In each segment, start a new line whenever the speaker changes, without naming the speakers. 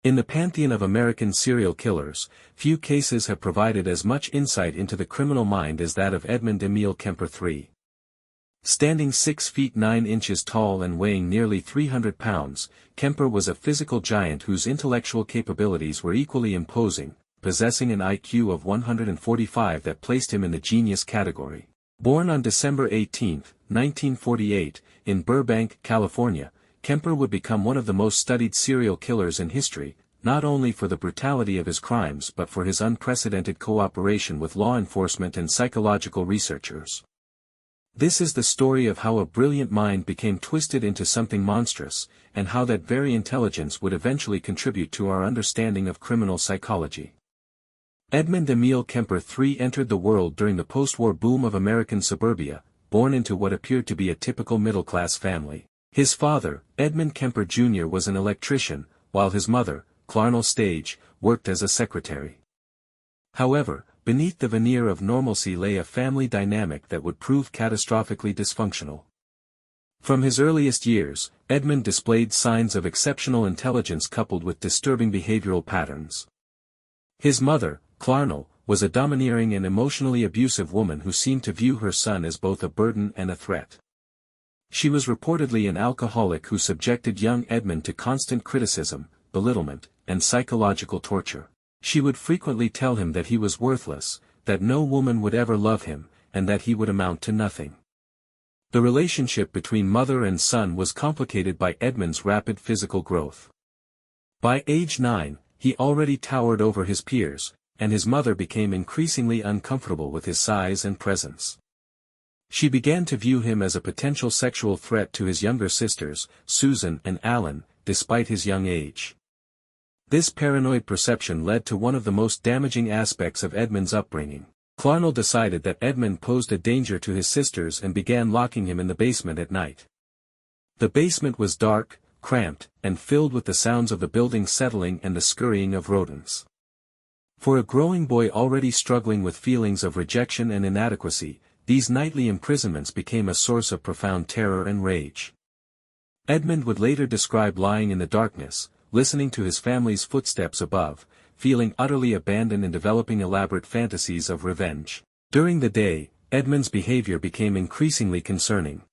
In the pantheon of American serial killers, few cases have provided as much insight into the criminal mind as that of Edmund Emil Kemper III. Standing 6 feet 9 inches tall and weighing nearly 300 pounds, Kemper was a physical giant whose intellectual capabilities were equally imposing, possessing an IQ of 145 that placed him in the genius category. Born on December 18, 1948, in Burbank, California, Kemper would become one of the most studied serial killers in history, not only for the brutality of his crimes but for his unprecedented cooperation with law enforcement and psychological researchers. This is the story of how a brilliant mind became twisted into something monstrous, and how that very intelligence would eventually contribute to our understanding of criminal psychology. Edmund Emil Kemper III entered the world during the post-war boom of American suburbia, born into what appeared to be a typical middle-class family. His father, Edmund Kemper Jr. was an electrician, while his mother, Clarnell Stage, worked as a secretary. However, beneath the veneer of normalcy lay a family dynamic that would prove catastrophically dysfunctional. From his earliest years, Edmund displayed signs of exceptional intelligence coupled with disturbing behavioral patterns. His mother, Clarnell, was a domineering and emotionally abusive woman who seemed to view her son as both a burden and a threat. She was reportedly an alcoholic who subjected young Edmund to constant criticism, belittlement, and psychological torture. She would frequently tell him that he was worthless, that no woman would ever love him, and that he would amount to nothing. The relationship between mother and son was complicated by Edmund's rapid physical growth. By age 9, he already towered over his peers, and his mother became increasingly uncomfortable with his size and presence. She began to view him as a potential sexual threat to his younger sisters, Susan and Alan, despite his young age. This paranoid perception led to one of the most damaging aspects of Edmund's upbringing. Clarnell decided that Edmund posed a danger to his sisters and began locking him in the basement at night. The basement was dark, cramped, and filled with the sounds of the building settling and the scurrying of rodents. For a growing boy already struggling with feelings of rejection and inadequacy, these nightly imprisonments became a source of profound terror and rage. Edmund would later describe lying in the darkness, listening to his family's footsteps above, feeling utterly abandoned and developing elaborate fantasies of revenge. During the day, Edmund's behavior became increasingly concerning.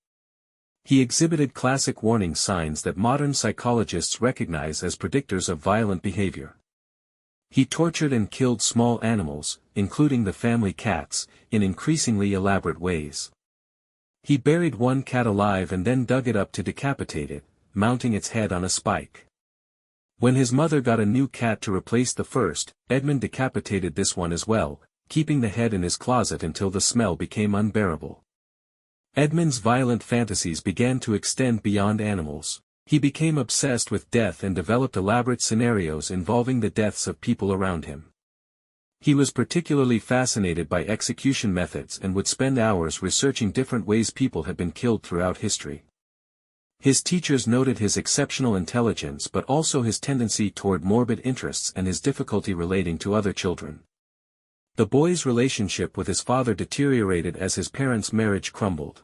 He exhibited classic warning signs that modern psychologists recognize as predictors of violent behavior. He tortured and killed small animals, including the family cats, in increasingly elaborate ways. He buried one cat alive and then dug it up to decapitate it, mounting its head on a spike. When his mother got a new cat to replace the first, Edmund decapitated this one as well, keeping the head in his closet until the smell became unbearable. Edmund's violent fantasies began to extend beyond animals. He became obsessed with death and developed elaborate scenarios involving the deaths of people around him. He was particularly fascinated by execution methods and would spend hours researching different ways people had been killed throughout history. His teachers noted his exceptional intelligence but also his tendency toward morbid interests and his difficulty relating to other children. The boy's relationship with his father deteriorated as his parents' marriage crumbled.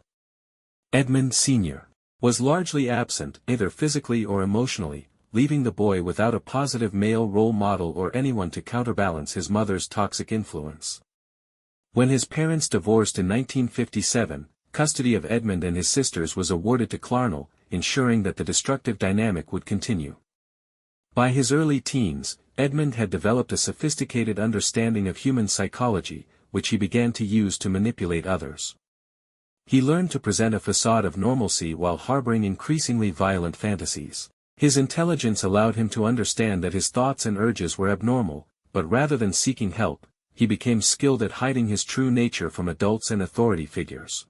Edmund Sr. was largely absent, either physically or emotionally, leaving the boy without a positive male role model or anyone to counterbalance his mother's toxic influence. When his parents divorced in 1957, custody of Edmund and his sisters was awarded to Clarnell, ensuring that the destructive dynamic would continue. By his early teens, Edmund had developed a sophisticated understanding of human psychology, which he began to use to manipulate others. He learned to present a facade of normalcy while harboring increasingly violent fantasies. His intelligence allowed him to understand that his thoughts and urges were abnormal, but rather than seeking help, he became skilled at hiding his true nature from adults and authority figures.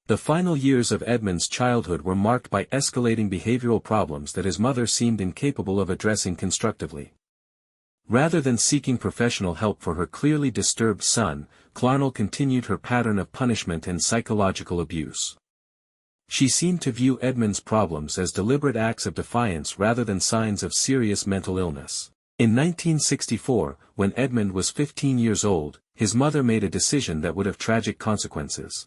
The final years of Edmund's childhood were marked by escalating behavioral problems that his mother seemed incapable of addressing constructively. Rather than seeking professional help for her clearly disturbed son, Clarnell continued her pattern of punishment and psychological abuse. She seemed to view Edmund's problems as deliberate acts of defiance rather than signs of serious mental illness. In 1964, when Edmund was 15 years old, his mother made a decision that would have tragic consequences.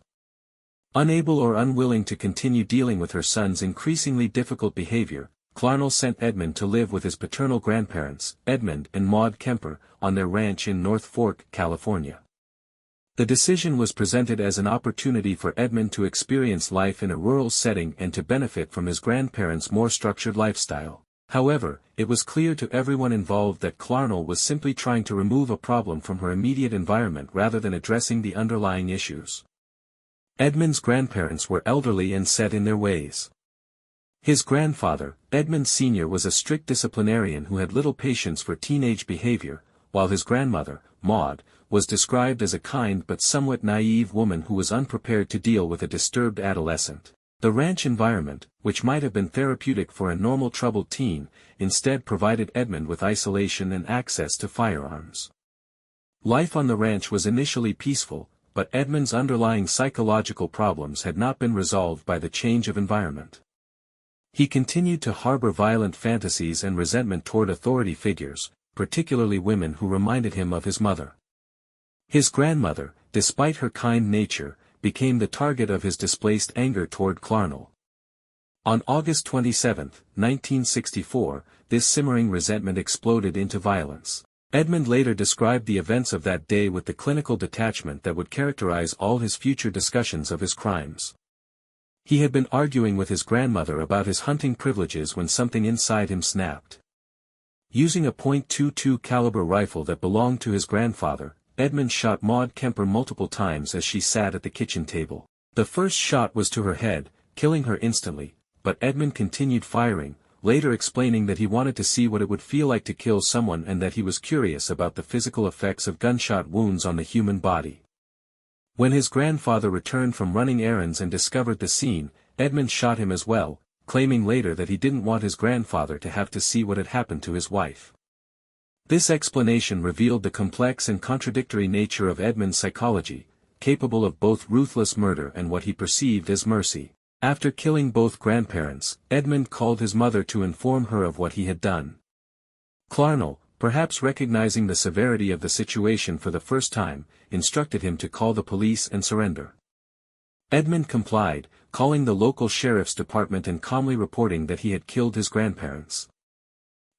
Unable or unwilling to continue dealing with her son's increasingly difficult behavior, Clarnell sent Edmund to live with his paternal grandparents, Edmund and Maud Kemper, on their ranch in North Fork, California. The decision was presented as an opportunity for Edmund to experience life in a rural setting and to benefit from his grandparents' more structured lifestyle. However, it was clear to everyone involved that Clarnell was simply trying to remove a problem from her immediate environment rather than addressing the underlying issues. Edmund's grandparents were elderly and set in their ways. His grandfather, Edmund Sr., was a strict disciplinarian who had little patience for teenage behavior, while his grandmother, Maud, was described as a kind but somewhat naive woman who was unprepared to deal with a disturbed adolescent. The ranch environment, which might have been therapeutic for a normal troubled teen, instead provided Edmund with isolation and access to firearms. Life on the ranch was initially peaceful, but Edmund's underlying psychological problems had not been resolved by the change of environment. He continued to harbor violent fantasies and resentment toward authority figures, particularly women who reminded him of his mother. His grandmother, despite her kind nature, became the target of his displaced anger toward Clarnell. On August 27, 1964, this simmering resentment exploded into violence. Edmund later described the events of that day with the clinical detachment that would characterize all his future discussions of his crimes. He had been arguing with his grandmother about his hunting privileges when something inside him snapped. Using a .22 caliber rifle that belonged to his grandfather, Edmund shot Maud Kemper multiple times as she sat at the kitchen table. The first shot was to her head, killing her instantly, but Edmund continued firing, later explaining that he wanted to see what it would feel like to kill someone and that he was curious about the physical effects of gunshot wounds on the human body. When his grandfather returned from running errands and discovered the scene, Edmund shot him as well, claiming later that he didn't want his grandfather to have to see what had happened to his wife. This explanation revealed the complex and contradictory nature of Edmund's psychology, capable of both ruthless murder and what he perceived as mercy. After killing both grandparents, Edmund called his mother to inform her of what he had done. Clarnell, perhaps recognizing the severity of the situation for the first time, instructed him to call the police and surrender. Edmund complied, calling the local sheriff's department and calmly reporting that he had killed his grandparents.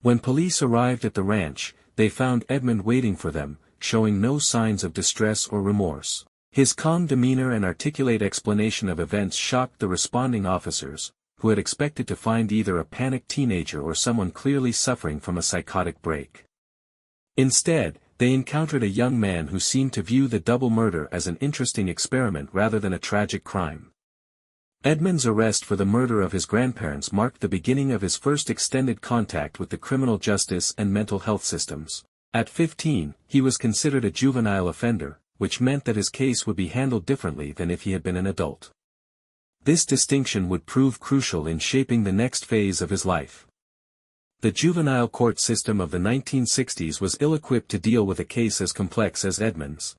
When police arrived at the ranch, they found Edmund waiting for them, showing no signs of distress or remorse. His calm demeanor and articulate explanation of events shocked the responding officers, who had expected to find either a panicked teenager or someone clearly suffering from a psychotic break. Instead, they encountered a young man who seemed to view the double murder as an interesting experiment rather than a tragic crime. Edmund's arrest for the murder of his grandparents marked the beginning of his first extended contact with the criminal justice and mental health systems. At 15, he was considered a juvenile offender, which meant that his case would be handled differently than if he had been an adult. This distinction would prove crucial in shaping the next phase of his life. The juvenile court system of the 1960s was ill-equipped to deal with a case as complex as Edmund's.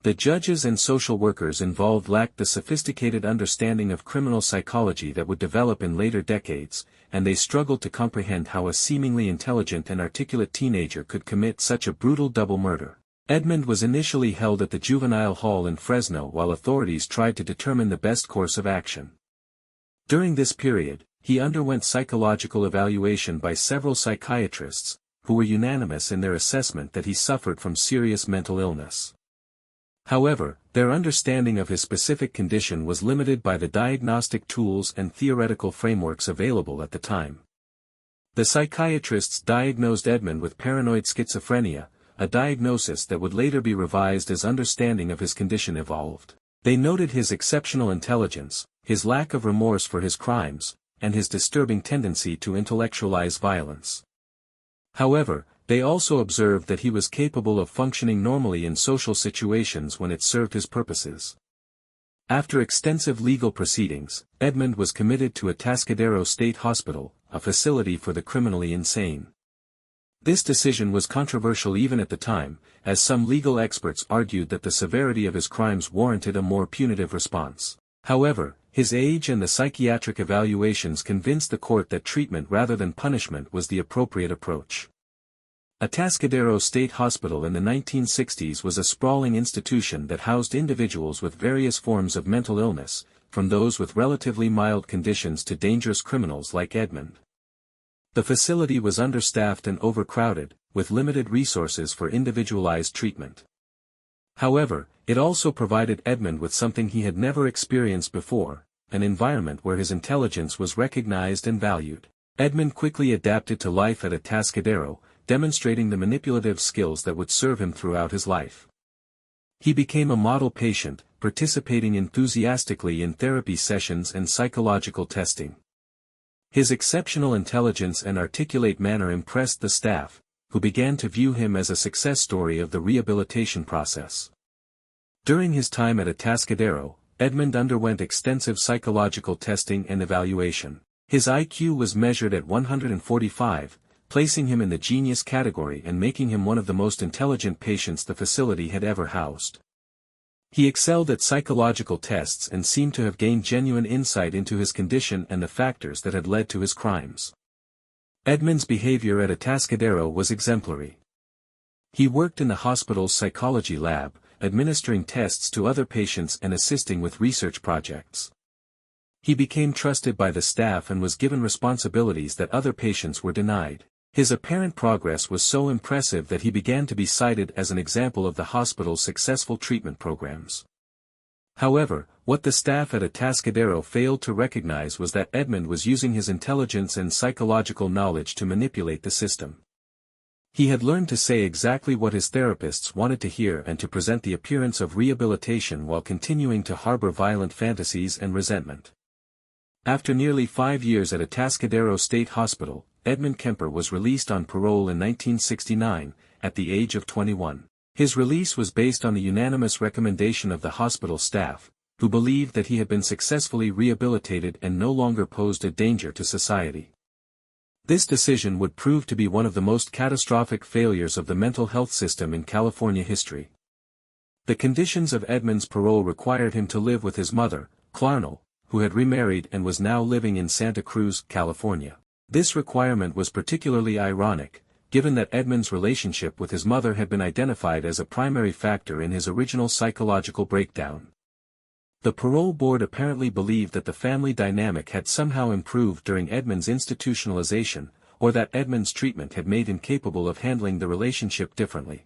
The judges and social workers involved lacked the sophisticated understanding of criminal psychology that would develop in later decades, and they struggled to comprehend how a seemingly intelligent and articulate teenager could commit such a brutal double murder. Edmund was initially held at the juvenile hall in Fresno while authorities tried to determine the best course of action. During this period, he underwent psychological evaluation by several psychiatrists, who were unanimous in their assessment that he suffered from serious mental illness. However, their understanding of his specific condition was limited by the diagnostic tools and theoretical frameworks available at the time. The psychiatrists diagnosed Edmund with paranoid schizophrenia, a diagnosis that would later be revised as understanding of his condition evolved. They noted his exceptional intelligence, his lack of remorse for his crimes, and his disturbing tendency to intellectualize violence. However, they also observed that he was capable of functioning normally in social situations when it served his purposes. After extensive legal proceedings, Edmund was committed to Atascadero State Hospital, a facility for the criminally insane. This decision was controversial even at the time, as some legal experts argued that the severity of his crimes warranted a more punitive response. However, his age and the psychiatric evaluations convinced the court that treatment rather than punishment was the appropriate approach. Atascadero State Hospital in the 1960s was a sprawling institution that housed individuals with various forms of mental illness, from those with relatively mild conditions to dangerous criminals like Edmund. The facility was understaffed and overcrowded, with limited resources for individualized treatment. However, it also provided Edmund with something he had never experienced before, an environment where his intelligence was recognized and valued. Edmund quickly adapted to life at Atascadero, demonstrating the manipulative skills that would serve him throughout his life. He became a model patient, participating enthusiastically in therapy sessions and psychological testing. His exceptional intelligence and articulate manner impressed the staff, who began to view him as a success story of the rehabilitation process. During his time at Atascadero, Edmund underwent extensive psychological testing and evaluation. His IQ was measured at 145, placing him in the genius category and making him one of the most intelligent patients the facility had ever housed. He excelled at psychological tests and seemed to have gained genuine insight into his condition and the factors that had led to his crimes. Edmund's behavior at Atascadero was exemplary. He worked in the hospital's psychology lab, administering tests to other patients and assisting with research projects. He became trusted by the staff and was given responsibilities that other patients were denied. His apparent progress was so impressive that he began to be cited as an example of the hospital's successful treatment programs. However, what the staff at Atascadero failed to recognize was that Edmund was using his intelligence and psychological knowledge to manipulate the system. He had learned to say exactly what his therapists wanted to hear and to present the appearance of rehabilitation while continuing to harbor violent fantasies and resentment. After nearly 5 years at Atascadero State Hospital, Edmund Kemper was released on parole in 1969, at the age of 21. His release was based on the unanimous recommendation of the hospital staff, who believed that he had been successfully rehabilitated and no longer posed a danger to society. This decision would prove to be one of the most catastrophic failures of the mental health system in California history. The conditions of Edmund's parole required him to live with his mother, Clarnell, who had remarried and was now living in Santa Cruz, California. This requirement was particularly ironic, given that Edmund's relationship with his mother had been identified as a primary factor in his original psychological breakdown. The parole board apparently believed that the family dynamic had somehow improved during Edmund's institutionalization, or that Edmund's treatment had made him capable of handling the relationship differently.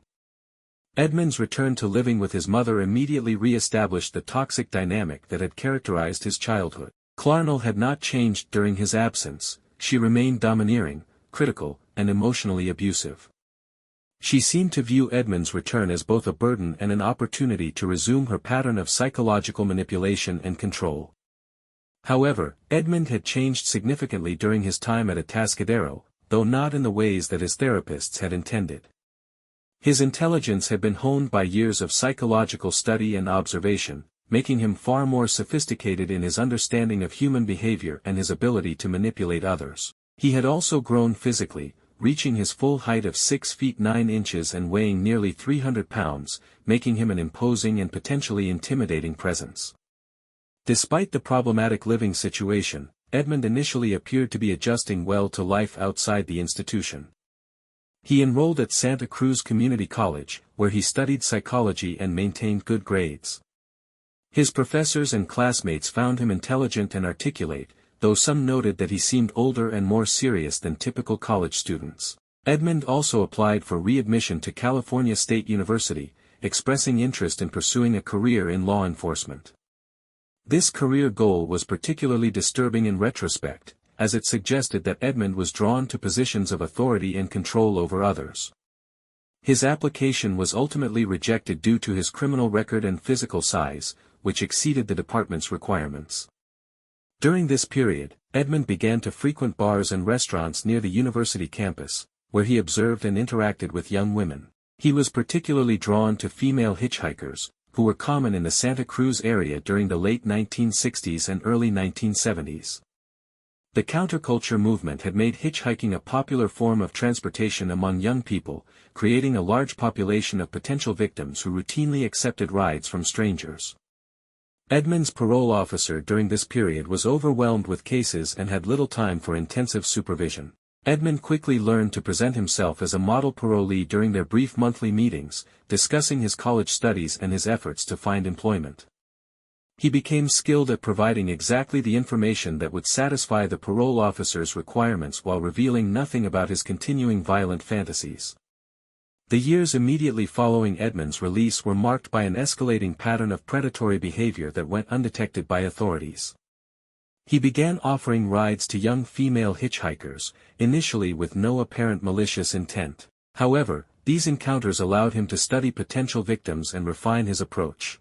Edmund's return to living with his mother immediately re-established the toxic dynamic that had characterized his childhood. Clarnell had not changed during his absence. She remained domineering, critical, and emotionally abusive. She seemed to view Edmund's return as both a burden and an opportunity to resume her pattern of psychological manipulation and control. However, Edmund had changed significantly during his time at Atascadero, though not in the ways that his therapists had intended. His intelligence had been honed by years of psychological study and observation, making him far more sophisticated in his understanding of human behavior and his ability to manipulate others. He had also grown physically, reaching his full height of 6 feet 9 inches and weighing nearly 300 pounds, making him an imposing and potentially intimidating presence. Despite the problematic living situation, Edmund initially appeared to be adjusting well to life outside the institution. He enrolled at Santa Cruz Community College, where he studied psychology and maintained good grades. His professors and classmates found him intelligent and articulate, though some noted that he seemed older and more serious than typical college students. Edmund also applied for readmission to California State University, expressing interest in pursuing a career in law enforcement. This career goal was particularly disturbing in retrospect, as it suggested that Edmund was drawn to positions of authority and control over others. His application was ultimately rejected due to his criminal record and physical size, which exceeded the department's requirements. During this period, Edmund began to frequent bars and restaurants near the university campus, where he observed and interacted with young women. He was particularly drawn to female hitchhikers, who were common in the Santa Cruz area during the late 1960s and early 1970s. The counterculture movement had made hitchhiking a popular form of transportation among young people, creating a large population of potential victims who routinely accepted rides from strangers. Edmund's parole officer during this period was overwhelmed with cases and had little time for intensive supervision. Edmund quickly learned to present himself as a model parolee during their brief monthly meetings, discussing his college studies and his efforts to find employment. He became skilled at providing exactly the information that would satisfy the parole officer's requirements while revealing nothing about his continuing violent fantasies. The years immediately following Edmund's release were marked by an escalating pattern of predatory behavior that went undetected by authorities. He began offering rides to young female hitchhikers, initially with no apparent malicious intent. However, these encounters allowed him to study potential victims and refine his approach.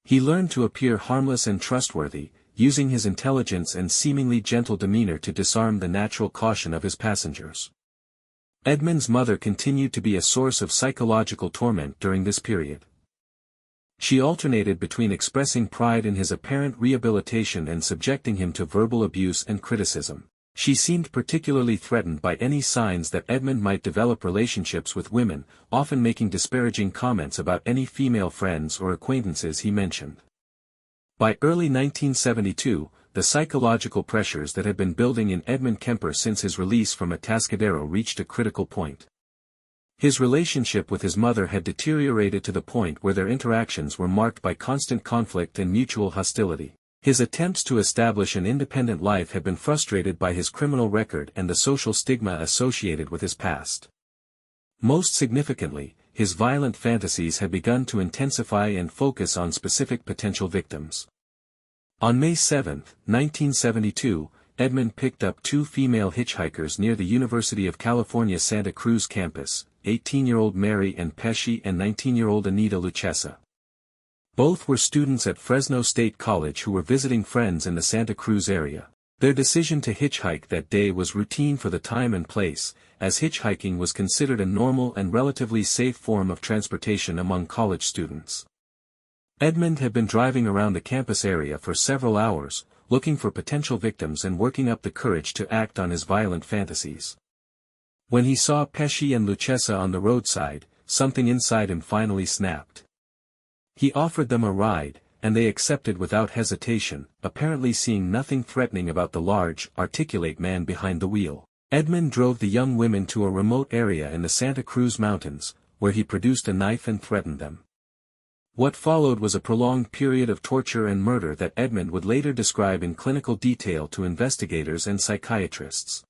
He learned to appear harmless and trustworthy, using his intelligence and seemingly gentle demeanor to disarm the natural caution of his passengers. Edmund's mother continued to be a source of psychological torment during this period. She alternated between expressing pride in his apparent rehabilitation and subjecting him to verbal abuse and criticism. She seemed particularly threatened by any signs that Edmund might develop relationships with women, often making disparaging comments about any female friends or acquaintances he mentioned. By early 1972, the psychological pressures that had been building in Edmund Kemper since his release from Atascadero reached a critical point. His relationship with his mother had deteriorated to the point where their interactions were marked by constant conflict and mutual hostility. His attempts to establish an independent life had been frustrated by his criminal record and the social stigma associated with his past. Most significantly, his violent fantasies had begun to intensify and focus on specific potential victims. On May 7, 1972, Edmund picked up two female hitchhikers near the University of California Santa Cruz campus, 18-year-old Mary Ann Pesci and 19-year-old Anita Lucchesa. Both were students at Fresno State College who were visiting friends in the Santa Cruz area. Their decision to hitchhike that day was routine for the time and place, as hitchhiking was considered a normal and relatively safe form of transportation among college students. Edmund had been driving around the campus area for several hours, looking for potential victims and working up the courage to act on his violent fantasies. When he saw Pesci and Lucchesa on the roadside, something inside him finally snapped. He offered them a ride, and they accepted without hesitation, apparently seeing nothing threatening about the large, articulate man behind the wheel. Edmund drove the young women to a remote area in the Santa Cruz Mountains, where he produced a knife and threatened them. What followed was a prolonged period of torture and murder that Edmund would later describe in clinical detail to investigators and psychiatrists.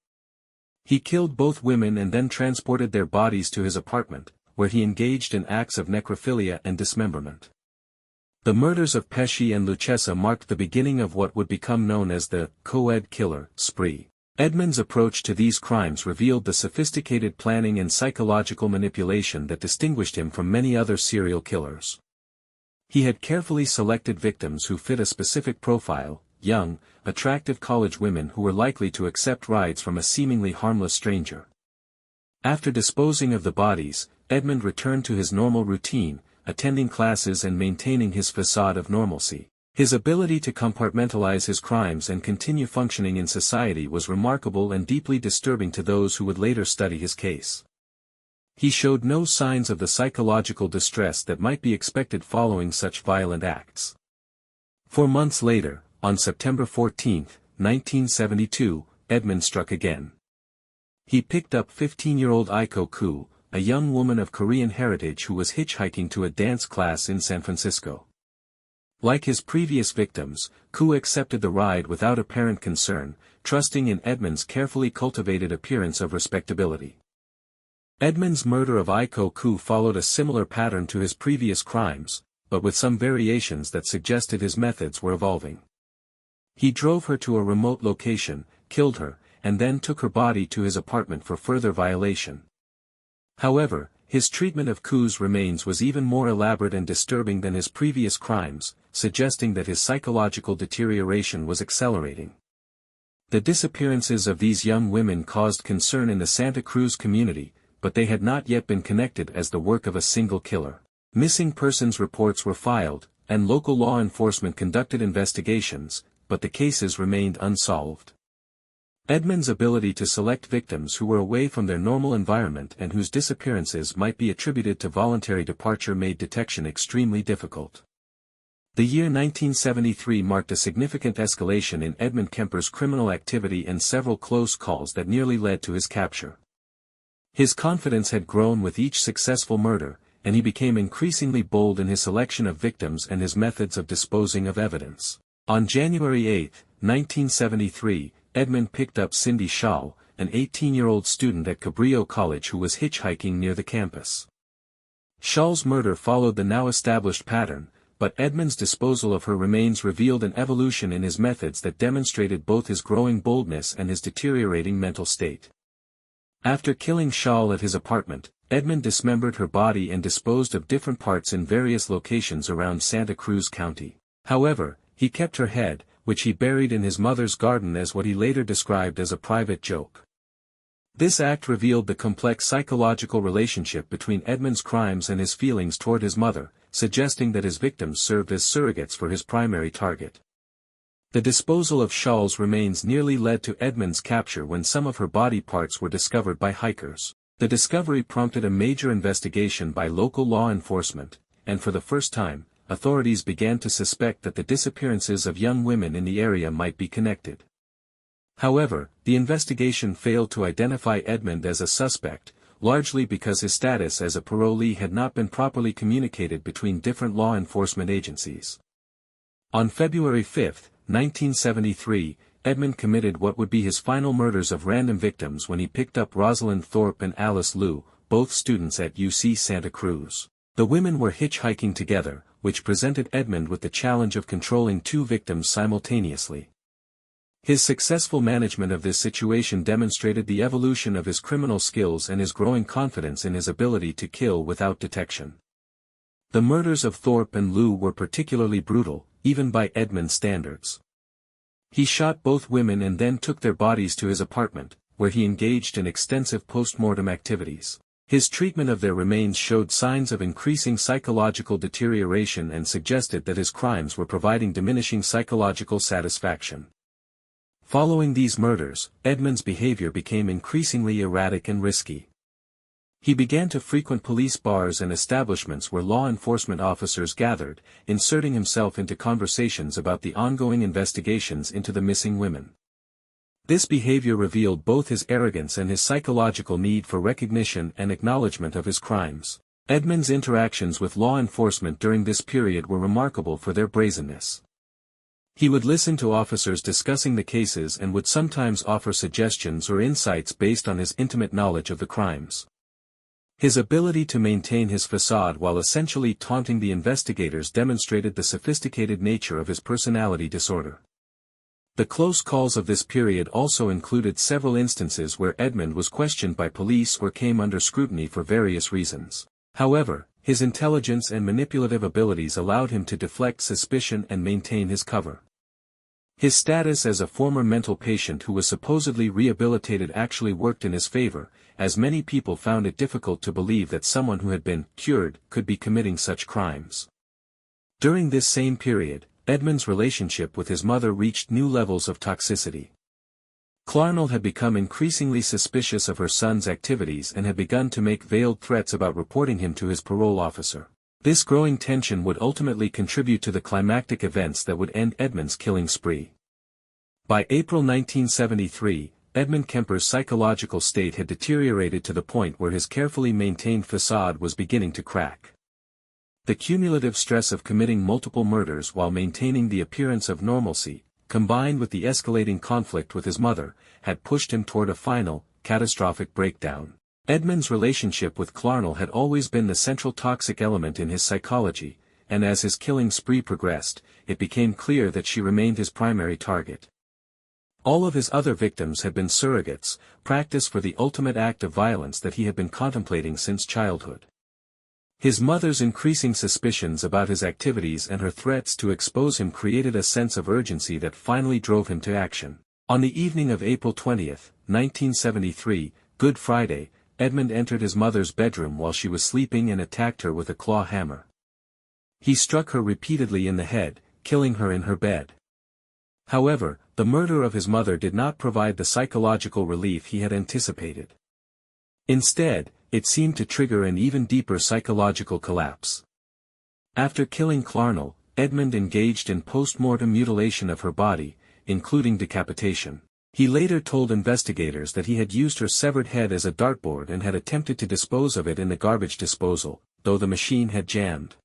He killed both women and then transported their bodies to his apartment, where he engaged in acts of necrophilia and dismemberment. The murders of Pesci and Lucchesa marked the beginning of what would become known as the co-ed killer spree. Edmund's approach to these crimes revealed the sophisticated planning and psychological manipulation that distinguished him from many other serial killers. He had carefully selected victims who fit a specific profile, young, attractive college women who were likely to accept rides from a seemingly harmless stranger. After disposing of the bodies, Edmund returned to his normal routine, attending classes and maintaining his facade of normalcy. His ability to compartmentalize his crimes and continue functioning in society was remarkable and deeply disturbing to those who would later study his case. He showed no signs of the psychological distress that might be expected following such violent acts. 4 months later, on September 14, 1972, Edmund struck again. He picked up 15-year-old Aiko Koo, a young woman of Korean heritage who was hitchhiking to a dance class in San Francisco. Like his previous victims, Koo accepted the ride without apparent concern, trusting in Edmund's carefully cultivated appearance of respectability. Edmund's murder of Aiko Koo followed a similar pattern to his previous crimes, but with some variations that suggested his methods were evolving. He drove her to a remote location, killed her, and then took her body to his apartment for further violation. However, his treatment of Koo's remains was even more elaborate and disturbing than his previous crimes, suggesting that his psychological deterioration was accelerating. The disappearances of these young women caused concern in the Santa Cruz community, but they had not yet been connected as the work of a single killer. Missing persons reports were filed, and local law enforcement conducted investigations, but the cases remained unsolved. Edmund's ability to select victims who were away from their normal environment and whose disappearances might be attributed to voluntary departure made detection extremely difficult. The year 1973 marked a significant escalation in Edmund Kemper's criminal activity and several close calls that nearly led to his capture. His confidence had grown with each successful murder, and he became increasingly bold in his selection of victims and his methods of disposing of evidence. On January 8, 1973, Edmund picked up Cindy Shaw, an 18-year-old student at Cabrillo College who was hitchhiking near the campus. Shaw's murder followed the now-established pattern, but Edmund's disposal of her remains revealed an evolution in his methods that demonstrated both his growing boldness and his deteriorating mental state. After killing Shaw at his apartment, Edmund dismembered her body and disposed of different parts in various locations around Santa Cruz County. However, he kept her head, which he buried in his mother's garden as what he later described as a private joke. This act revealed the complex psychological relationship between Edmund's crimes and his feelings toward his mother, suggesting that his victims served as surrogates for his primary target. The disposal of Shaw's remains nearly led to Edmund's capture when some of her body parts were discovered by hikers. The discovery prompted a major investigation by local law enforcement, and for the first time, authorities began to suspect that the disappearances of young women in the area might be connected. However, the investigation failed to identify Edmund as a suspect, largely because his status as a parolee had not been properly communicated between different law enforcement agencies. On February 5, 1973, Edmund committed what would be his final murders of random victims when he picked up Rosalind Thorpe and Alice Liu, both students at UC Santa Cruz. The women were hitchhiking together, which presented Edmund with the challenge of controlling two victims simultaneously. His successful management of this situation demonstrated the evolution of his criminal skills and his growing confidence in his ability to kill without detection. The murders of Thorpe and Liu were particularly brutal, even by Edmund's standards. He shot both women and then took their bodies to his apartment, where he engaged in extensive post-mortem activities. His treatment of their remains showed signs of increasing psychological deterioration and suggested that his crimes were providing diminishing psychological satisfaction. Following these murders, Edmund's behavior became increasingly erratic and risky. He began to frequent police bars and establishments where law enforcement officers gathered, inserting himself into conversations about the ongoing investigations into the missing women. This behavior revealed both his arrogance and his psychological need for recognition and acknowledgement of his crimes. Edmund's interactions with law enforcement during this period were remarkable for their brazenness. He would listen to officers discussing the cases and would sometimes offer suggestions or insights based on his intimate knowledge of the crimes. His ability to maintain his facade while essentially taunting the investigators demonstrated the sophisticated nature of his personality disorder. The close calls of this period also included several instances where Edmund was questioned by police or came under scrutiny for various reasons. However, his intelligence and manipulative abilities allowed him to deflect suspicion and maintain his cover. His status as a former mental patient who was supposedly rehabilitated actually worked in his favor, as many people found it difficult to believe that someone who had been cured could be committing such crimes. During this same period, Edmund's relationship with his mother reached new levels of toxicity. Clarnell had become increasingly suspicious of her son's activities and had begun to make veiled threats about reporting him to his parole officer. This growing tension would ultimately contribute to the climactic events that would end Edmund's killing spree. By April 1973, Edmund Kemper's psychological state had deteriorated to the point where his carefully maintained facade was beginning to crack. The cumulative stress of committing multiple murders while maintaining the appearance of normalcy, combined with the escalating conflict with his mother, had pushed him toward a final, catastrophic breakdown. Edmund's relationship with Clarnell had always been the central toxic element in his psychology, and as his killing spree progressed, it became clear that she remained his primary target. All of his other victims had been surrogates, practiced for the ultimate act of violence that he had been contemplating since childhood. His mother's increasing suspicions about his activities and her threats to expose him created a sense of urgency that finally drove him to action. On the evening of April 20, 1973, Good Friday, Edmund entered his mother's bedroom while she was sleeping and attacked her with a claw hammer. He struck her repeatedly in the head, killing her in her bed. However, the murder of his mother did not provide the psychological relief he had anticipated. Instead, it seemed to trigger an even deeper psychological collapse. After killing Clarnell, Edmund engaged in post-mortem mutilation of her body, including decapitation. He later told investigators that he had used her severed head as a dartboard and had attempted to dispose of it in the garbage disposal, though the machine had jammed.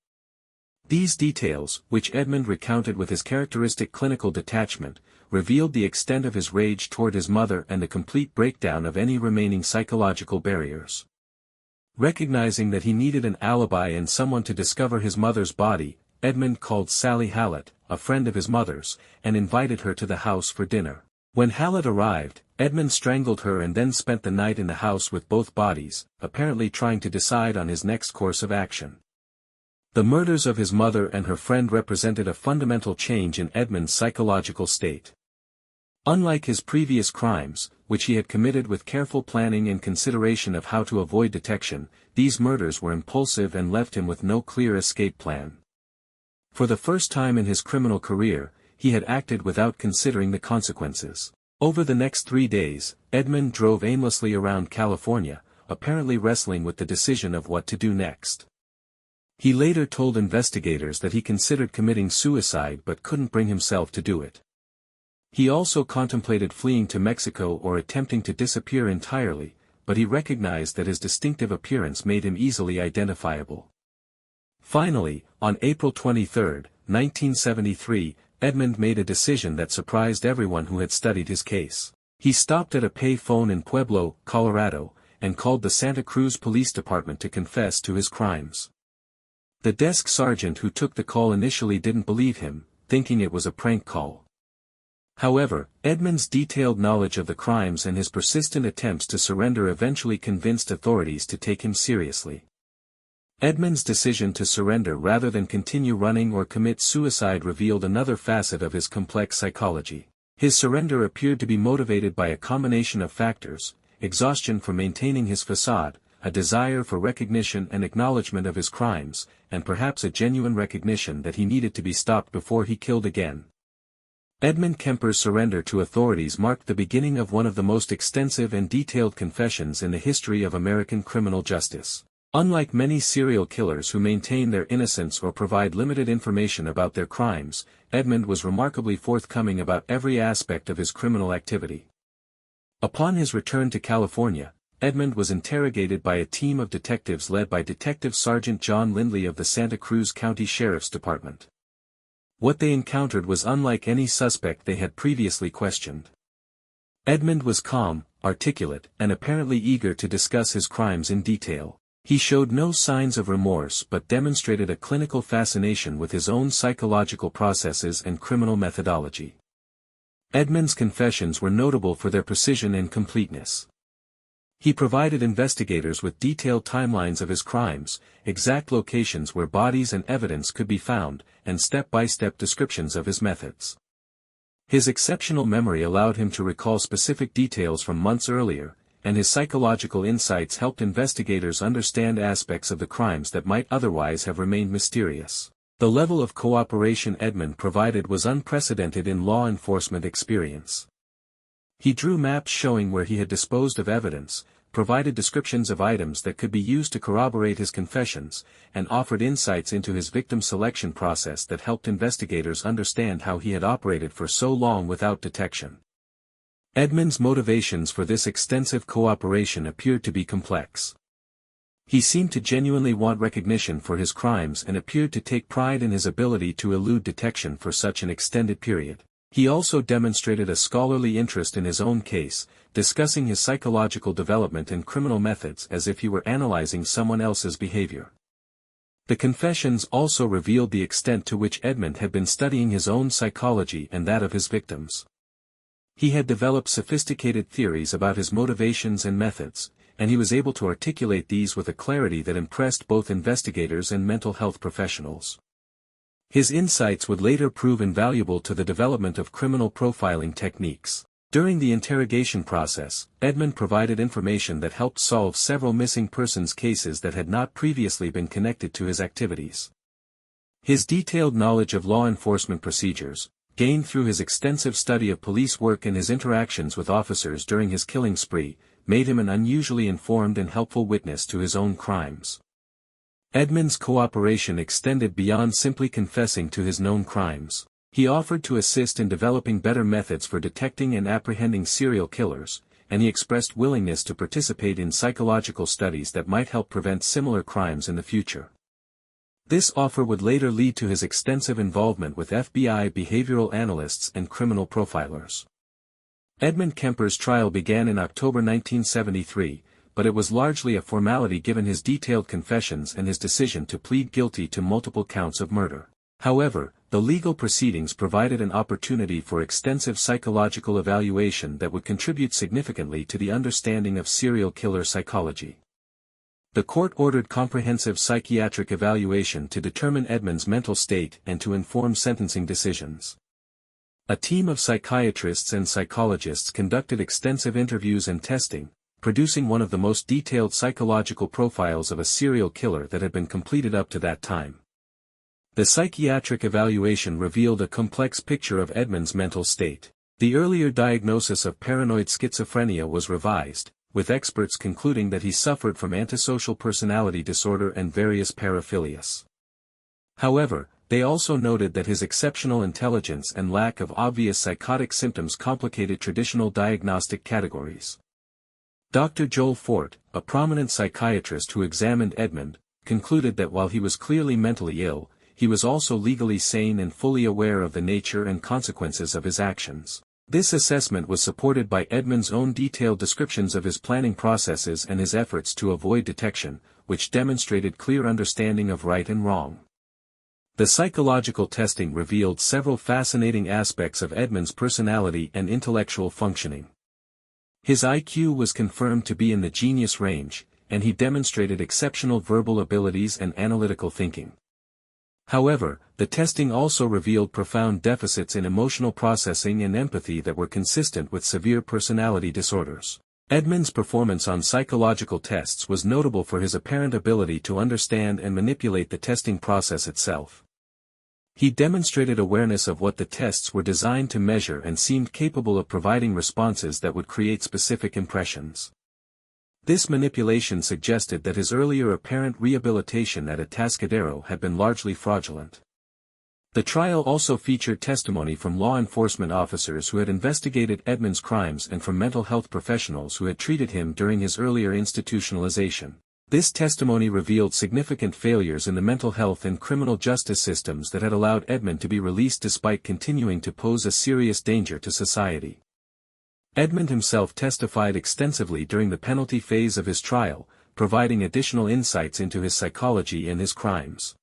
These details, which Edmund recounted with his characteristic clinical detachment, revealed the extent of his rage toward his mother and the complete breakdown of any remaining psychological barriers. Recognizing that he needed an alibi and someone to discover his mother's body, Edmund called Sally Hallett, a friend of his mother's, and invited her to the house for dinner. When Hallett arrived, Edmund strangled her and then spent the night in the house with both bodies, apparently trying to decide on his next course of action. The murders of his mother and her friend represented a fundamental change in Edmund's psychological state. Unlike his previous crimes, which he had committed with careful planning and consideration of how to avoid detection, these murders were impulsive and left him with no clear escape plan. For the first time in his criminal career, he had acted without considering the consequences. Over the next 3 days, Edmund drove aimlessly around California, apparently wrestling with the decision of what to do next. He later told investigators that he considered committing suicide but couldn't bring himself to do it. He also contemplated fleeing to Mexico or attempting to disappear entirely, but he recognized that his distinctive appearance made him easily identifiable. Finally, on April 23, 1973, Edmund made a decision that surprised everyone who had studied his case. He stopped at a pay phone in Pueblo, Colorado, and called the Santa Cruz Police Department to confess to his crimes. The desk sergeant who took the call initially didn't believe him, thinking it was a prank call. However, Edmund's detailed knowledge of the crimes and his persistent attempts to surrender eventually convinced authorities to take him seriously. Edmund's decision to surrender rather than continue running or commit suicide revealed another facet of his complex psychology. His surrender appeared to be motivated by a combination of factors: exhaustion from maintaining his facade, a desire for recognition and acknowledgement of his crimes, and perhaps a genuine recognition that he needed to be stopped before he killed again. Edmund Kemper's surrender to authorities marked the beginning of one of the most extensive and detailed confessions in the history of American criminal justice. Unlike many serial killers who maintain their innocence or provide limited information about their crimes, Edmund was remarkably forthcoming about every aspect of his criminal activity. Upon his return to California, Edmund was interrogated by a team of detectives led by Detective Sergeant John Lindley of the Santa Cruz County Sheriff's Department. What they encountered was unlike any suspect they had previously questioned. Edmund was calm, articulate, and apparently eager to discuss his crimes in detail. He showed no signs of remorse but demonstrated a clinical fascination with his own psychological processes and criminal methodology. Edmund's confessions were notable for their precision and completeness. He provided investigators with detailed timelines of his crimes, exact locations where bodies and evidence could be found, and step-by-step descriptions of his methods. His exceptional memory allowed him to recall specific details from months earlier, and his psychological insights helped investigators understand aspects of the crimes that might otherwise have remained mysterious. The level of cooperation Edmund provided was unprecedented in law enforcement experience. He drew maps showing where he had disposed of evidence, provided descriptions of items that could be used to corroborate his confessions, and offered insights into his victim selection process that helped investigators understand how he had operated for so long without detection. Edmund's motivations for this extensive cooperation appeared to be complex. He seemed to genuinely want recognition for his crimes and appeared to take pride in his ability to elude detection for such an extended period. He also demonstrated a scholarly interest in his own case, discussing his psychological development and criminal methods as if he were analyzing someone else's behavior. The confessions also revealed the extent to which Edmund had been studying his own psychology and that of his victims. He had developed sophisticated theories about his motivations and methods, and he was able to articulate these with a clarity that impressed both investigators and mental health professionals. His insights would later prove invaluable to the development of criminal profiling techniques. During the interrogation process, Edmund provided information that helped solve several missing persons cases that had not previously been connected to his activities. His detailed knowledge of law enforcement procedures, gained through his extensive study of police work and his interactions with officers during his killing spree, made him an unusually informed and helpful witness to his own crimes. Edmund's cooperation extended beyond simply confessing to his known crimes. He offered to assist in developing better methods for detecting and apprehending serial killers, and he expressed willingness to participate in psychological studies that might help prevent similar crimes in the future. This offer would later lead to his extensive involvement with FBI behavioral analysts and criminal profilers. Edmund Kemper's trial began in October 1973, but it was largely a formality given his detailed confessions and his decision to plead guilty to multiple counts of murder. However, the legal proceedings provided an opportunity for extensive psychological evaluation that would contribute significantly to the understanding of serial killer psychology. The court ordered comprehensive psychiatric evaluation to determine Edmund's mental state and to inform sentencing decisions. A team of psychiatrists and psychologists conducted extensive interviews and testing, producing one of the most detailed psychological profiles of a serial killer that had been completed up to that time. The psychiatric evaluation revealed a complex picture of Edmund's mental state. The earlier diagnosis of paranoid schizophrenia was revised, with experts concluding that he suffered from antisocial personality disorder and various paraphilias. However, they also noted that his exceptional intelligence and lack of obvious psychotic symptoms complicated traditional diagnostic categories. Dr. Joel Fort, a prominent psychiatrist who examined Edmund, concluded that while he was clearly mentally ill, he was also legally sane and fully aware of the nature and consequences of his actions. This assessment was supported by Edmund's own detailed descriptions of his planning processes and his efforts to avoid detection, which demonstrated clear understanding of right and wrong. The psychological testing revealed several fascinating aspects of Edmund's personality and intellectual functioning. His IQ was confirmed to be in the genius range, and he demonstrated exceptional verbal abilities and analytical thinking. However, the testing also revealed profound deficits in emotional processing and empathy that were consistent with severe personality disorders. Edmund's performance on psychological tests was notable for his apparent ability to understand and manipulate the testing process itself. He demonstrated awareness of what the tests were designed to measure and seemed capable of providing responses that would create specific impressions. This manipulation suggested that his earlier apparent rehabilitation at Atascadero had been largely fraudulent. The trial also featured testimony from law enforcement officers who had investigated Edmund's crimes and from mental health professionals who had treated him during his earlier institutionalization. This testimony revealed significant failures in the mental health and criminal justice systems that had allowed Edmund to be released despite continuing to pose a serious danger to society. Edmund himself testified extensively during the penalty phase of his trial, providing additional insights into his psychology and his crimes.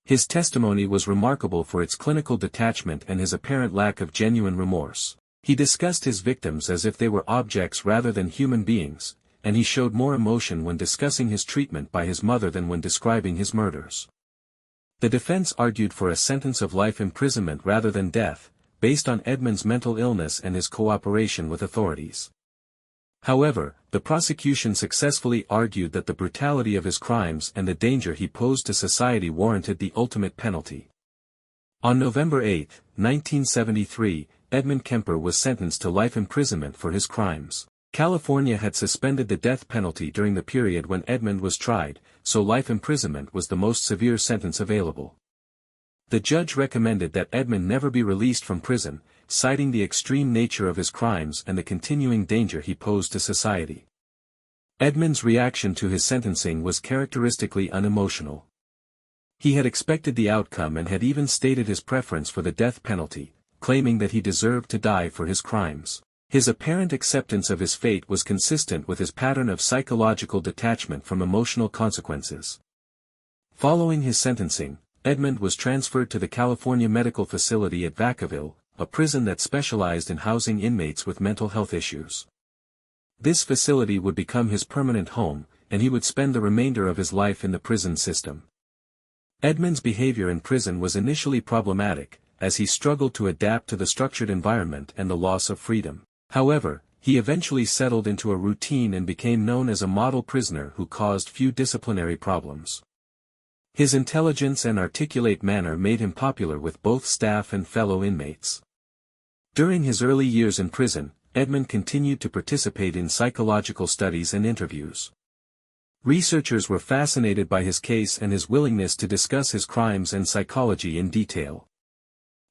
His testimony was remarkable for its clinical detachment and his apparent lack of genuine remorse. He discussed his victims as if they were objects rather than human beings, and he showed more emotion when discussing his treatment by his mother than when describing his murders. The defense argued for a sentence of life imprisonment rather than death, based on Edmund's mental illness and his cooperation with authorities. However, the prosecution successfully argued that the brutality of his crimes and the danger he posed to society warranted the ultimate penalty. On November 8, 1973, Edmund Kemper was sentenced to life imprisonment for his crimes. California had suspended the death penalty during the period when Edmund was tried, so life imprisonment was the most severe sentence available. The judge recommended that Edmund never be released from prison, citing the extreme nature of his crimes and the continuing danger he posed to society. Edmund's reaction to his sentencing was characteristically unemotional. He had expected the outcome and had even stated his preference for the death penalty, claiming that he deserved to die for his crimes. His apparent acceptance of his fate was consistent with his pattern of psychological detachment from emotional consequences. Following his sentencing, Edmund was transferred to the California Medical Facility at Vacaville, a prison that specialized in housing inmates with mental health issues. This facility would become his permanent home, and he would spend the remainder of his life in the prison system. Edmund's behavior in prison was initially problematic, as he struggled to adapt to the structured environment and the loss of freedom. However, he eventually settled into a routine and became known as a model prisoner who caused few disciplinary problems. His intelligence and articulate manner made him popular with both staff and fellow inmates. During his early years in prison, Edmund continued to participate in psychological studies and interviews. Researchers were fascinated by his case and his willingness to discuss his crimes and psychology in detail.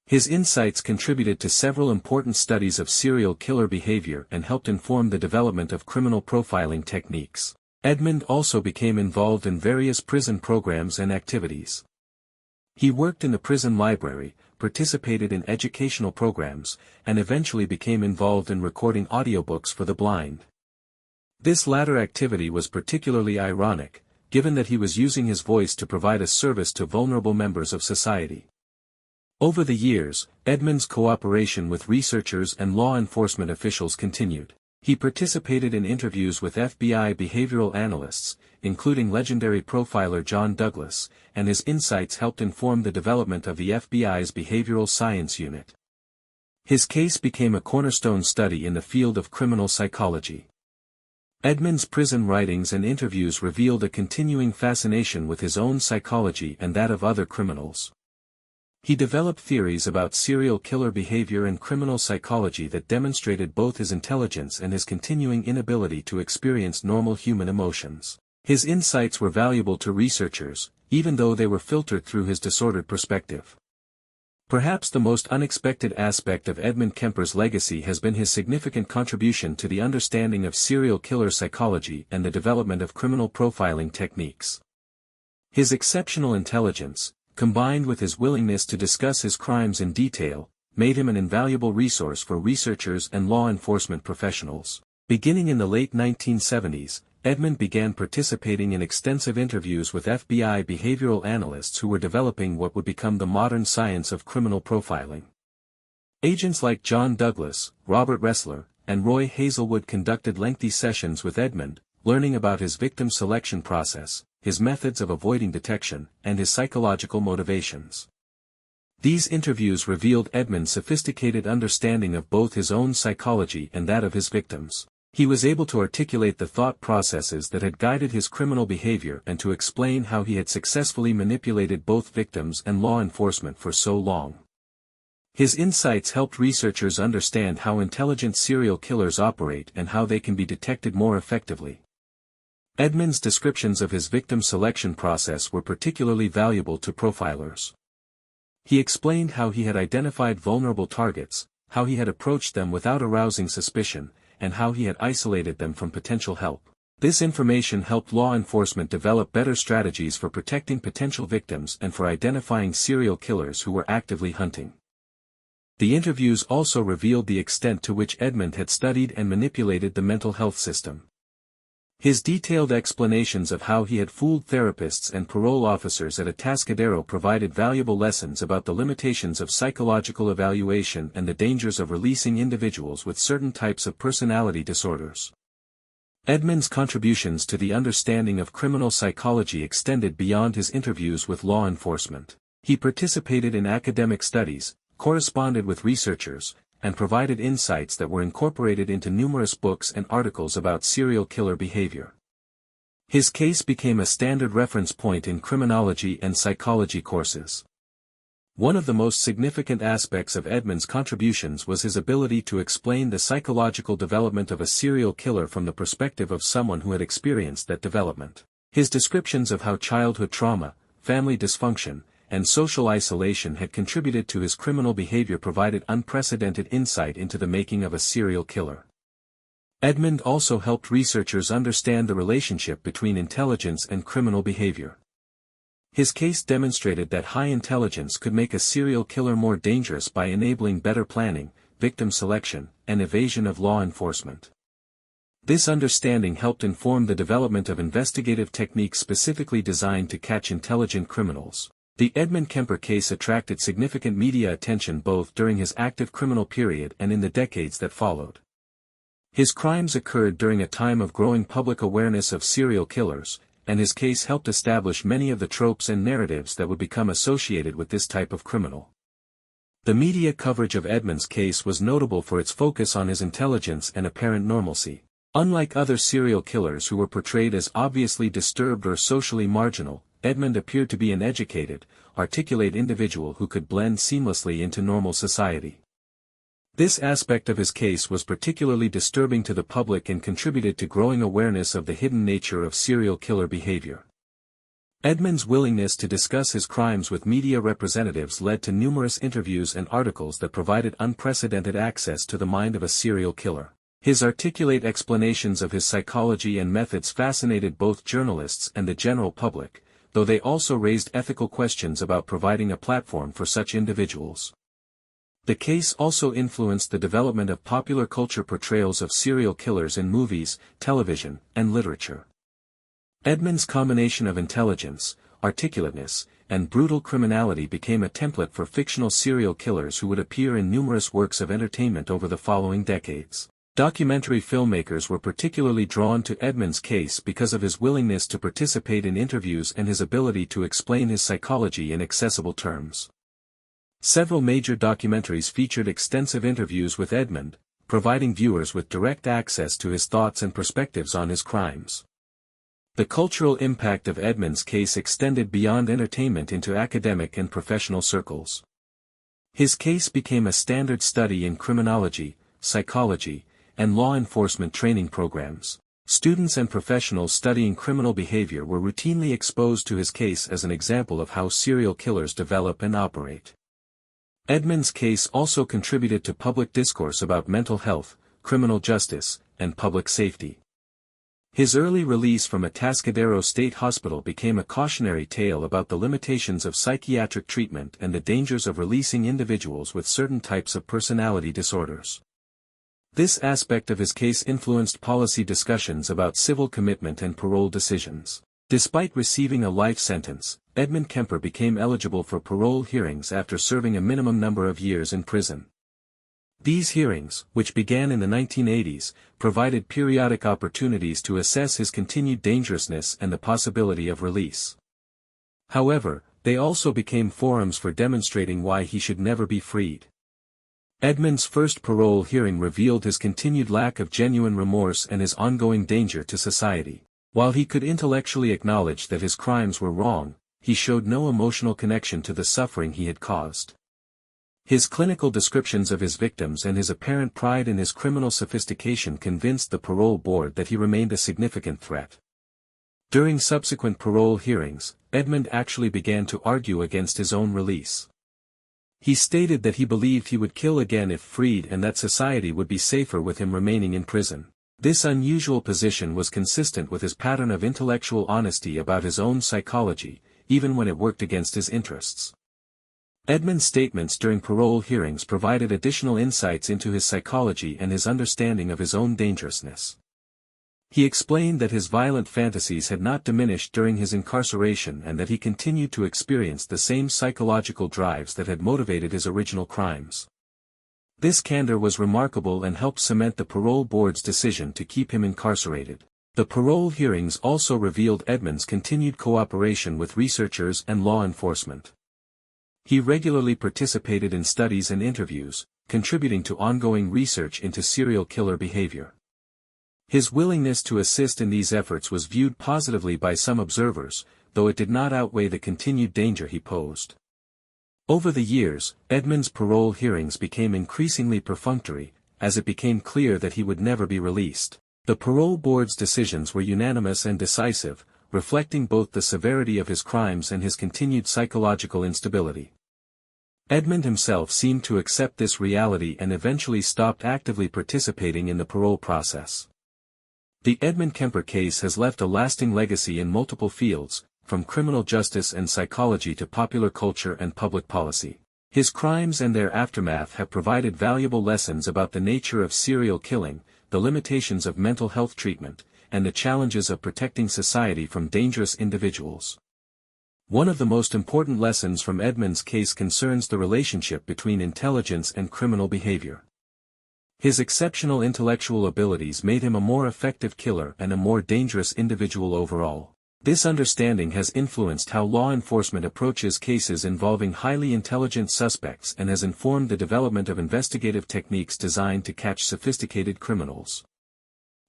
His insights contributed to several important studies of serial killer behavior and helped inform the development of criminal profiling techniques. Edmund also became involved in various prison programs and activities. He worked in the prison library, participated in educational programs, and eventually became involved in recording audiobooks for the blind. This latter activity was particularly ironic, given that he was using his voice to provide a service to vulnerable members of society. Over the years, Edmund's cooperation with researchers and law enforcement officials continued. He participated in interviews with FBI behavioral analysts, including legendary profiler John Douglas, and his insights helped inform the development of the FBI's Behavioral Science Unit. His case became a cornerstone study in the field of criminal psychology. Edmund's prison writings and interviews revealed a continuing fascination with his own psychology and that of other criminals. He developed theories about serial killer behavior and criminal psychology that demonstrated both his intelligence and his continuing inability to experience normal human emotions. His insights were valuable to researchers, even though they were filtered through his disordered perspective. Perhaps the most unexpected aspect of Edmund Kemper's legacy has been his significant contribution to the understanding of serial killer psychology and the development of criminal profiling techniques. His exceptional intelligence, combined with his willingness to discuss his crimes in detail, made him an invaluable resource for researchers and law enforcement professionals. Beginning in the late 1970s, Edmund began participating in extensive interviews with FBI behavioral analysts who were developing what would become the modern science of criminal profiling. Agents like John Douglas, Robert Ressler, and Roy Hazelwood conducted lengthy sessions with Edmund, learning about his victim selection process, his methods of avoiding detection, and his psychological motivations. These interviews revealed Edmund's sophisticated understanding of both his own psychology and that of his victims. He was able to articulate the thought processes that had guided his criminal behavior and to explain how he had successfully manipulated both victims and law enforcement for so long. His insights helped researchers understand how intelligent serial killers operate and how they can be detected more effectively. Edmund's descriptions of his victim selection process were particularly valuable to profilers. He explained how he had identified vulnerable targets, how he had approached them without arousing suspicion, and how he had isolated them from potential help. This information helped law enforcement develop better strategies for protecting potential victims and for identifying serial killers who were actively hunting. The interviews also revealed the extent to which Edmund had studied and manipulated the mental health system. His detailed explanations of how he had fooled therapists and parole officers at Atascadero provided valuable lessons about the limitations of psychological evaluation and the dangers of releasing individuals with certain types of personality disorders. Edmund's contributions to the understanding of criminal psychology extended beyond his interviews with law enforcement. He participated in academic studies, corresponded with researchers, and provided insights that were incorporated into numerous books and articles about serial killer behavior. His case became a standard reference point in criminology and psychology courses. One of the most significant aspects of Edmund's contributions was his ability to explain the psychological development of a serial killer from the perspective of someone who had experienced that development. His descriptions of how childhood trauma, family dysfunction, and social isolation had contributed to his criminal behavior provided unprecedented insight into the making of a serial killer. Edmund also helped researchers understand the relationship between intelligence and criminal behavior. His case demonstrated that high intelligence could make a serial killer more dangerous by enabling better planning, victim selection, and evasion of law enforcement. This understanding helped inform the development of investigative techniques specifically designed to catch intelligent criminals. The Edmund Kemper case attracted significant media attention both during his active criminal period and in the decades that followed. His crimes occurred during a time of growing public awareness of serial killers, and his case helped establish many of the tropes and narratives that would become associated with this type of criminal. The media coverage of Edmund's case was notable for its focus on his intelligence and apparent normalcy. Unlike other serial killers who were portrayed as obviously disturbed or socially marginal, Edmund appeared to be an educated, articulate individual who could blend seamlessly into normal society. This aspect of his case was particularly disturbing to the public and contributed to growing awareness of the hidden nature of serial killer behavior. Edmund's willingness to discuss his crimes with media representatives led to numerous interviews and articles that provided unprecedented access to the mind of a serial killer. His articulate explanations of his psychology and methods fascinated both journalists and the general public, though they also raised ethical questions about providing a platform for such individuals. The case also influenced the development of popular culture portrayals of serial killers in movies, television, and literature. Edmund's combination of intelligence, articulateness, and brutal criminality became a template for fictional serial killers who would appear in numerous works of entertainment over the following decades. Documentary filmmakers were particularly drawn to Edmund's case because of his willingness to participate in interviews and his ability to explain his psychology in accessible terms. Several major documentaries featured extensive interviews with Edmund, providing viewers with direct access to his thoughts and perspectives on his crimes. The cultural impact of Edmund's case extended beyond entertainment into academic and professional circles. His case became a standard study in criminology, psychology, and law enforcement training programs. Students and professionals studying criminal behavior were routinely exposed to his case as an example of how serial killers develop and operate. Edmund's case also contributed to public discourse about mental health, criminal justice, and public safety. His early release from Atascadero State Hospital became a cautionary tale about the limitations of psychiatric treatment and the dangers of releasing individuals with certain types of personality disorders. This aspect of his case influenced policy discussions about civil commitment and parole decisions. Despite receiving a life sentence, Edmund Kemper became eligible for parole hearings after serving a minimum number of years in prison. These hearings, which began in the 1980s, provided periodic opportunities to assess his continued dangerousness and the possibility of release. However, they also became forums for demonstrating why he should never be freed. Edmund's first parole hearing revealed his continued lack of genuine remorse and his ongoing danger to society. While he could intellectually acknowledge that his crimes were wrong, he showed no emotional connection to the suffering he had caused. His clinical descriptions of his victims and his apparent pride in his criminal sophistication convinced the parole board that he remained a significant threat. During subsequent parole hearings, Edmund actually began to argue against his own release. He stated that he believed he would kill again if freed and that society would be safer with him remaining in prison. This unusual position was consistent with his pattern of intellectual honesty about his own psychology, even when it worked against his interests. Edmund's statements during parole hearings provided additional insights into his psychology and his understanding of his own dangerousness. He explained that his violent fantasies had not diminished during his incarceration and that he continued to experience the same psychological drives that had motivated his original crimes. This candor was remarkable and helped cement the parole board's decision to keep him incarcerated. The parole hearings also revealed Edmund's continued cooperation with researchers and law enforcement. He regularly participated in studies and interviews, contributing to ongoing research into serial killer behavior. His willingness to assist in these efforts was viewed positively by some observers, though it did not outweigh the continued danger he posed. Over the years, Edmund's parole hearings became increasingly perfunctory, as it became clear that he would never be released. The parole board's decisions were unanimous and decisive, reflecting both the severity of his crimes and his continued psychological instability. Edmund himself seemed to accept this reality and eventually stopped actively participating in the parole process. The Edmund Kemper case has left a lasting legacy in multiple fields, from criminal justice and psychology to popular culture and public policy. His crimes and their aftermath have provided valuable lessons about the nature of serial killing, the limitations of mental health treatment, and the challenges of protecting society from dangerous individuals. One of the most important lessons from Edmund's case concerns the relationship between intelligence and criminal behavior. His exceptional intellectual abilities made him a more effective killer and a more dangerous individual overall. This understanding has influenced how law enforcement approaches cases involving highly intelligent suspects and has informed the development of investigative techniques designed to catch sophisticated criminals.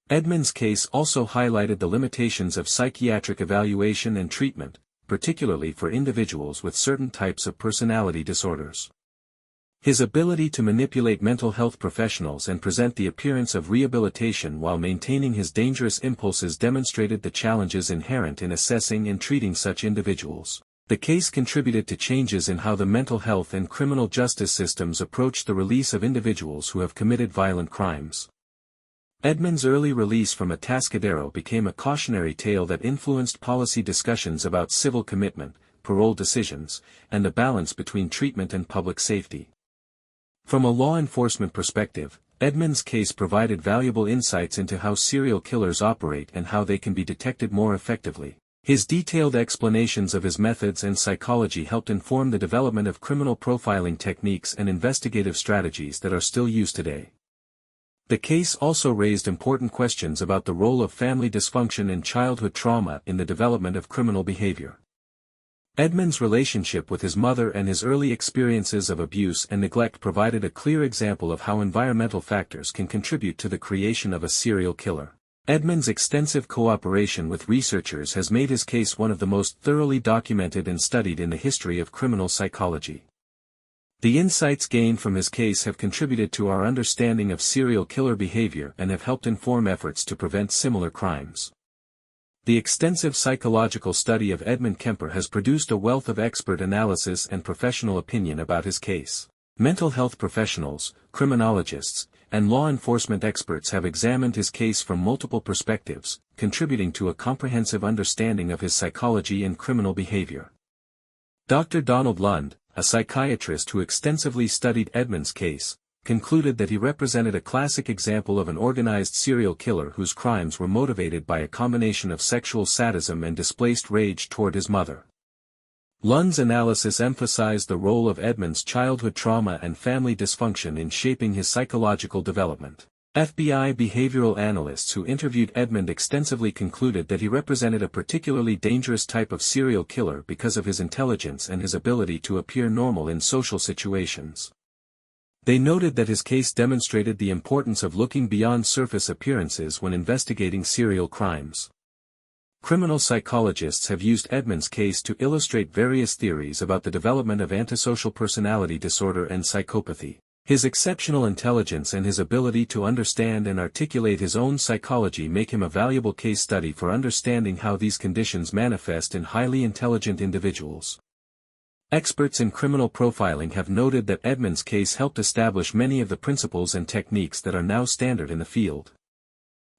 Edmund's case also highlighted the limitations of psychiatric evaluation and treatment, particularly for individuals with certain types of personality disorders. His ability to manipulate mental health professionals and present the appearance of rehabilitation while maintaining his dangerous impulses demonstrated the challenges inherent in assessing and treating such individuals. The case contributed to changes in how the mental health and criminal justice systems approach the release of individuals who have committed violent crimes. Edmund's early release from Atascadero became a cautionary tale that influenced policy discussions about civil commitment, parole decisions, and the balance between treatment and public safety. From a law enforcement perspective, Edmund's case provided valuable insights into how serial killers operate and how they can be detected more effectively. His detailed explanations of his methods and psychology helped inform the development of criminal profiling techniques and investigative strategies that are still used today. The case also raised important questions about the role of family dysfunction and childhood trauma in the development of criminal behavior. Edmund's relationship with his mother and his early experiences of abuse and neglect provided a clear example of how environmental factors can contribute to the creation of a serial killer. Edmund's extensive cooperation with researchers has made his case one of the most thoroughly documented and studied in the history of criminal psychology. The insights gained from his case have contributed to our understanding of serial killer behavior and have helped inform efforts to prevent similar crimes. The extensive psychological study of Edmund Kemper has produced a wealth of expert analysis and professional opinion about his case. Mental health professionals, criminologists, and law enforcement experts have examined his case from multiple perspectives, contributing to a comprehensive understanding of his psychology and criminal behavior. Dr. Donald Lund, a psychiatrist who extensively studied Edmund's case, concluded that he represented a classic example of an organized serial killer whose crimes were motivated by a combination of sexual sadism and displaced rage toward his mother. Lund's analysis emphasized the role of Edmund's childhood trauma and family dysfunction in shaping his psychological development. FBI behavioral analysts who interviewed Edmund extensively concluded that he represented a particularly dangerous type of serial killer because of his intelligence and his ability to appear normal in social situations. They noted that his case demonstrated the importance of looking beyond surface appearances when investigating serial crimes. Criminal psychologists have used Edmund's case to illustrate various theories about the development of antisocial personality disorder and psychopathy. His exceptional intelligence and his ability to understand and articulate his own psychology make him a valuable case study for understanding how these conditions manifest in highly intelligent individuals. Experts in criminal profiling have noted that Edmund's case helped establish many of the principles and techniques that are now standard in the field.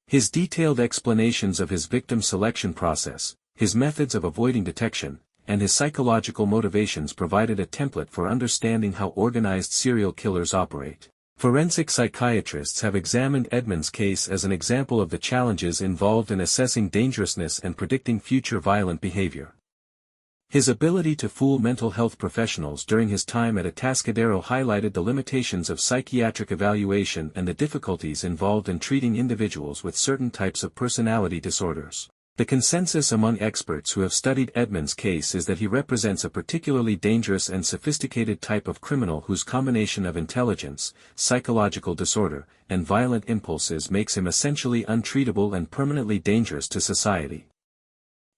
His detailed explanations of his victim selection process, his methods of avoiding detection, and his psychological motivations provided a template for understanding how organized serial killers operate. Forensic psychiatrists have examined Edmund's case as an example of the challenges involved in assessing dangerousness and predicting future violent behavior. His ability to fool mental health professionals during his time at Atascadero highlighted the limitations of psychiatric evaluation and the difficulties involved in treating individuals with certain types of personality disorders. The consensus among experts who have studied Edmund's case is that he represents a particularly dangerous and sophisticated type of criminal whose combination of intelligence, psychological disorder, and violent impulses makes him essentially untreatable and permanently dangerous to society.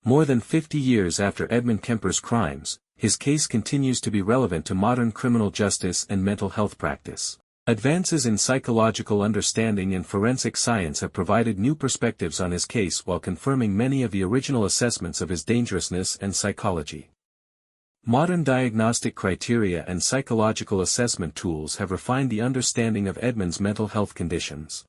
More than 50 years after Edmund Kemper's crimes, his case continues to be relevant to modern criminal justice and mental health practice. Advances in psychological understanding and forensic science have provided new perspectives on his case while confirming many of the original assessments of his dangerousness and psychology. Modern diagnostic criteria and psychological assessment tools have refined the understanding of Edmund's mental health conditions.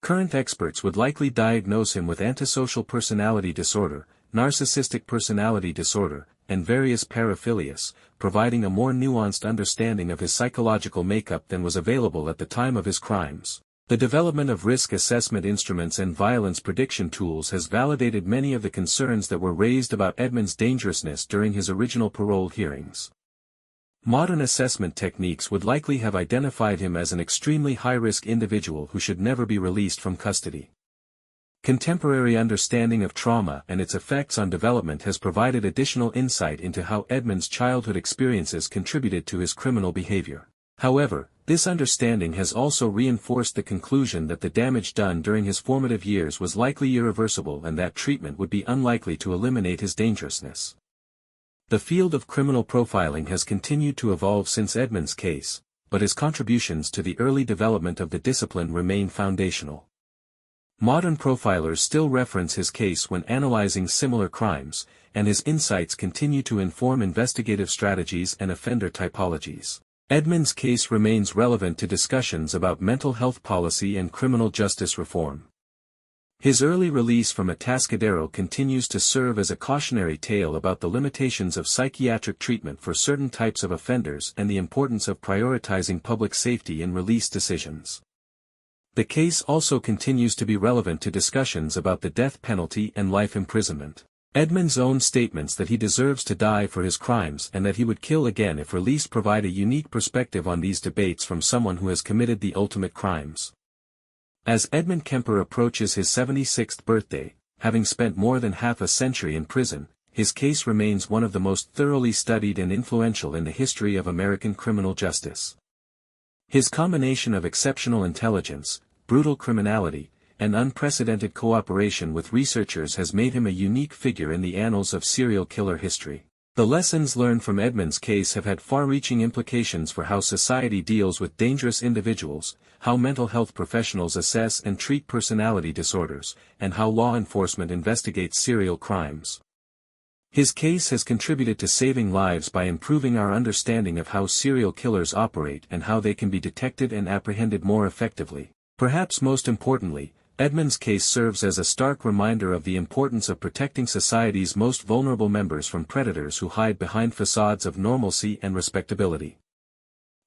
Current experts would likely diagnose him with antisocial personality disorder, narcissistic personality disorder, and various paraphilias, providing a more nuanced understanding of his psychological makeup than was available at the time of his crimes. The development of risk assessment instruments and violence prediction tools has validated many of the concerns that were raised about Edmund's dangerousness during his original parole hearings. Modern assessment techniques would likely have identified him as an extremely high-risk individual who should never be released from custody. Contemporary understanding of trauma and its effects on development has provided additional insight into how Edmund's childhood experiences contributed to his criminal behavior. However, this understanding has also reinforced the conclusion that the damage done during his formative years was likely irreversible and that treatment would be unlikely to eliminate his dangerousness. The field of criminal profiling has continued to evolve since Edmund's case, but his contributions to the early development of the discipline remain foundational. Modern profilers still reference his case when analyzing similar crimes, and his insights continue to inform investigative strategies and offender typologies. Edmund's case remains relevant to discussions about mental health policy and criminal justice reform. His early release from Atascadero continues to serve as a cautionary tale about the limitations of psychiatric treatment for certain types of offenders and the importance of prioritizing public safety in release decisions. The case also continues to be relevant to discussions about the death penalty and life imprisonment. Edmund's own statements that he deserves to die for his crimes and that he would kill again if released provide a unique perspective on these debates from someone who has committed the ultimate crimes. As Edmund Kemper approaches his 76th birthday, having spent more than half a century in prison, his case remains one of the most thoroughly studied and influential in the history of American criminal justice. His combination of exceptional intelligence, brutal criminality, and unprecedented cooperation with researchers has made him a unique figure in the annals of serial killer history. The lessons learned from Edmund's case have had far-reaching implications for how society deals with dangerous individuals, how mental health professionals assess and treat personality disorders, and how law enforcement investigates serial crimes. His case has contributed to saving lives by improving our understanding of how serial killers operate and how they can be detected and apprehended more effectively. Perhaps most importantly, Edmund's case serves as a stark reminder of the importance of protecting society's most vulnerable members from predators who hide behind facades of normalcy and respectability.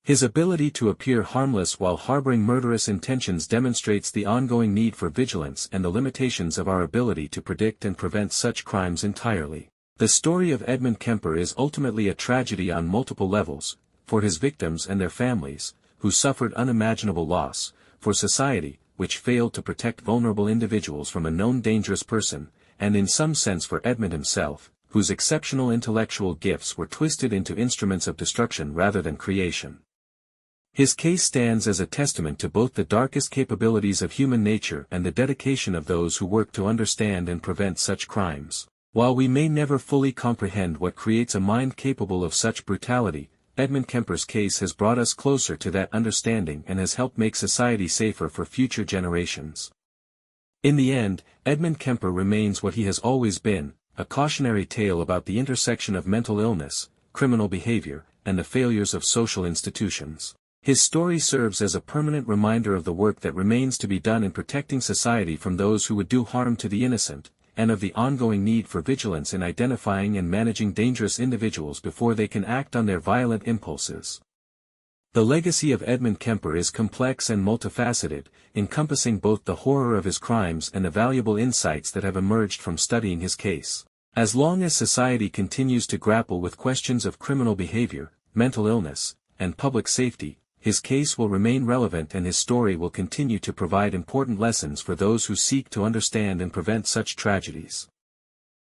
His ability to appear harmless while harboring murderous intentions demonstrates the ongoing need for vigilance and the limitations of our ability to predict and prevent such crimes entirely. The story of Edmund Kemper is ultimately a tragedy on multiple levels, for his victims and their families, who suffered unimaginable loss, for society, which failed to protect vulnerable individuals from a known dangerous person, and in some sense for Edmund himself, whose exceptional intellectual gifts were twisted into instruments of destruction rather than creation. His case stands as a testament to both the darkest capabilities of human nature and the dedication of those who work to understand and prevent such crimes. While we may never fully comprehend what creates a mind capable of such brutality, Edmund Kemper's case has brought us closer to that understanding and has helped make society safer for future generations. In the end, Edmund Kemper remains what he has always been, a cautionary tale about the intersection of mental illness, criminal behavior, and the failures of social institutions. His story serves as a permanent reminder of the work that remains to be done in protecting society from those who would do harm to the innocent, and of the ongoing need for vigilance in identifying and managing dangerous individuals before they can act on their violent impulses. The legacy of Edmund Kemper is complex and multifaceted, encompassing both the horror of his crimes and the valuable insights that have emerged from studying his case. As long as society continues to grapple with questions of criminal behavior, mental illness, and public safety, his case will remain relevant and his story will continue to provide important lessons for those who seek to understand and prevent such tragedies.